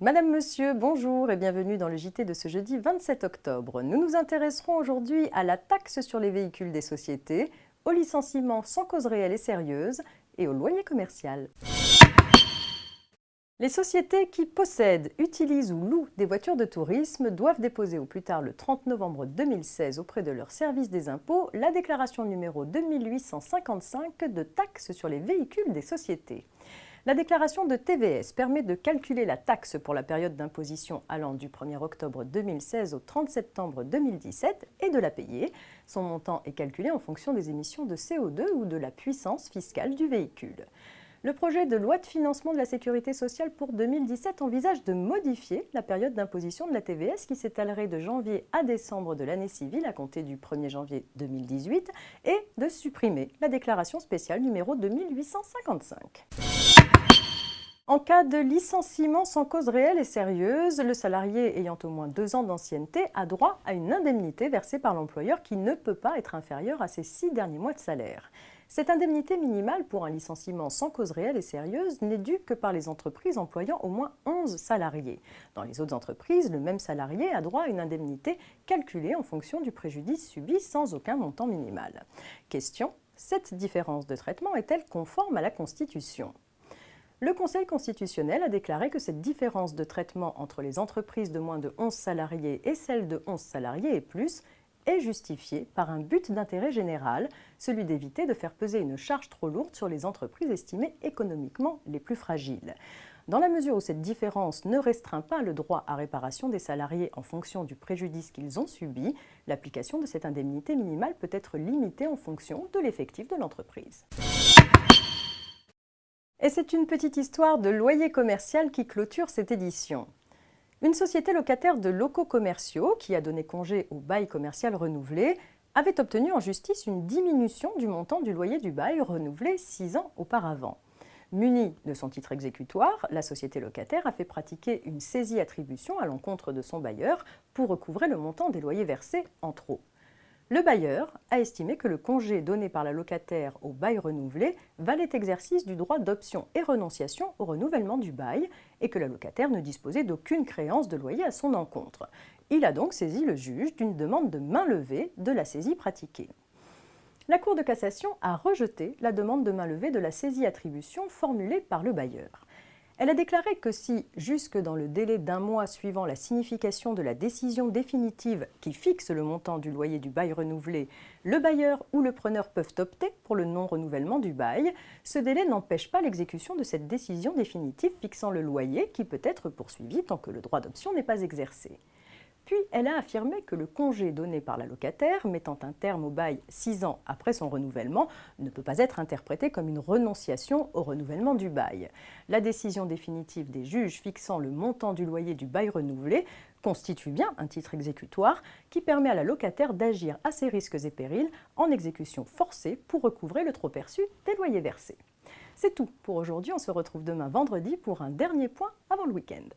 Madame, Monsieur, bonjour et bienvenue dans le JT de ce jeudi 27 octobre. Nous nous intéresserons aujourd'hui à la taxe sur les véhicules des sociétés, au licenciement sans cause réelle et sérieuse et au loyer commercial. Les sociétés qui possèdent, utilisent ou louent des voitures de tourisme doivent déposer au plus tard le 30 novembre 2016 auprès de leur service des impôts la déclaration numéro 2855 de taxe sur les véhicules des sociétés. La déclaration de TVS permet de calculer la taxe pour la période d'imposition allant du 1er octobre 2016 au 30 septembre 2017 et de la payer. Son montant est calculé en fonction des émissions de CO2 ou de la puissance fiscale du véhicule. Le projet de loi de financement de la sécurité sociale pour 2017 envisage de modifier la période d'imposition de la TVS qui s'étalerait de janvier à décembre de l'année civile à compter du 1er janvier 2018 et de supprimer la déclaration spéciale numéro 2855. En cas de licenciement sans cause réelle et sérieuse, le salarié ayant au moins 2 ans d'ancienneté a droit à une indemnité versée par l'employeur qui ne peut pas être inférieure à ses 6 derniers mois de salaire. Cette indemnité minimale pour un licenciement sans cause réelle et sérieuse n'est due que par les entreprises employant au moins 11 salariés. Dans les autres entreprises, le même salarié a droit à une indemnité calculée en fonction du préjudice subi sans aucun montant minimal. Question: cette différence de traitement est-elle conforme à la Constitution ? Le Conseil constitutionnel a déclaré que cette différence de traitement entre les entreprises de moins de 11 salariés et celles de 11 salariés et plus est justifiée par un but d'intérêt général, celui d'éviter de faire peser une charge trop lourde sur les entreprises estimées économiquement les plus fragiles. Dans la mesure où cette différence ne restreint pas le droit à réparation des salariés en fonction du préjudice qu'ils ont subi, l'application de cette indemnité minimale peut être limitée en fonction de l'effectif de l'entreprise. Et c'est une petite histoire de loyer commercial qui clôture cette édition. Une société locataire de locaux commerciaux, qui a donné congé au bail commercial renouvelé, avait obtenu en justice une diminution du montant du loyer du bail renouvelé 6 ans auparavant. Munie de son titre exécutoire, la société locataire a fait pratiquer une saisie-attribution à l'encontre de son bailleur pour recouvrer le montant des loyers versés en trop. Le bailleur a estimé que le congé donné par la locataire au bail renouvelé valait exercice du droit d'option et renonciation au renouvellement du bail et que la locataire ne disposait d'aucune créance de loyer à son encontre. Il a donc saisi le juge d'une demande de mainlevée de la saisie pratiquée. La Cour de cassation a rejeté la demande de mainlevée de la saisie-attribution formulée par le bailleur. Elle a déclaré que si, jusque dans le délai d'1 mois suivant la signification de la décision définitive qui fixe le montant du loyer du bail renouvelé, le bailleur ou le preneur peuvent opter pour le non-renouvellement du bail, ce délai n'empêche pas l'exécution de cette décision définitive fixant le loyer qui peut être poursuivi tant que le droit d'option n'est pas exercé. Puis, elle a affirmé que le congé donné par la locataire, mettant un terme au bail 6 ans après son renouvellement, ne peut pas être interprété comme une renonciation au renouvellement du bail. La décision définitive des juges fixant le montant du loyer du bail renouvelé constitue bien un titre exécutoire qui permet à la locataire d'agir à ses risques et périls en exécution forcée pour recouvrer le trop-perçu des loyers versés. C'est tout pour aujourd'hui, on se retrouve demain vendredi pour un dernier point avant le week-end.